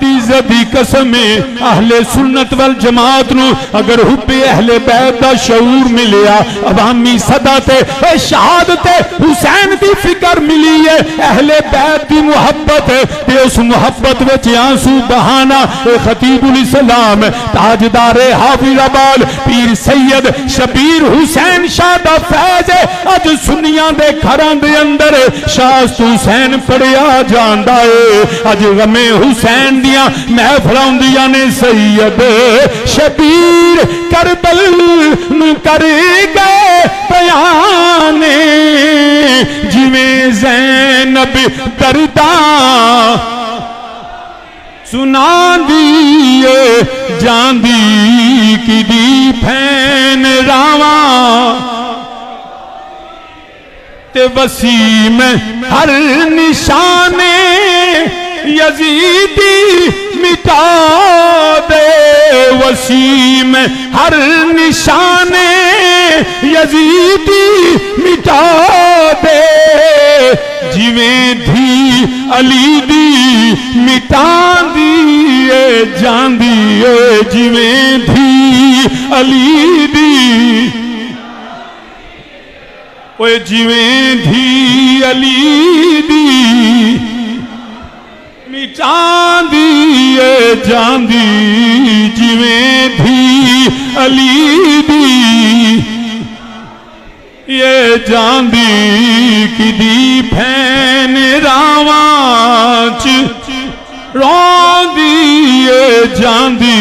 दी इज्जत दी कसम है अहले सुन्नत वल जमात नू अगर हुब्बे अहले बैत दा शऊर मिलिया अवामी सदा ते शहादत हुसैन दी फिक्र मिली है अहले बैत दी मुहब्बत ते उस मुहब्बत विच आंसू बहाना खतीबुल इस्लाम ताजदारे हाफिजाबाद पीर सैयद शबीर हुसैन शाह दा फैज अज सुन्नियां दे घरां दे अंदर शाह हुसैन पढ़िया जांदा है अज गमे हुसैन दियां महफिलां हुंदियां ने सैयद शबीर करबल नूं कर गए बयान जिवें ज़ैनब दर्दा सुनांदी जांदी किदी फैन रावा ते वसीम हर निशाने यजीदी मिटा दे वसीम हर निशाने यजीदी मिटा दे जिवें धी अली दी मिटांदी जांदी जिवें धी अली दी ओए जिवें धी अली दी मिटांदी जांदी जिवें धी अली दी ये जांदी किदी फैन रावां च रोंदी जांदी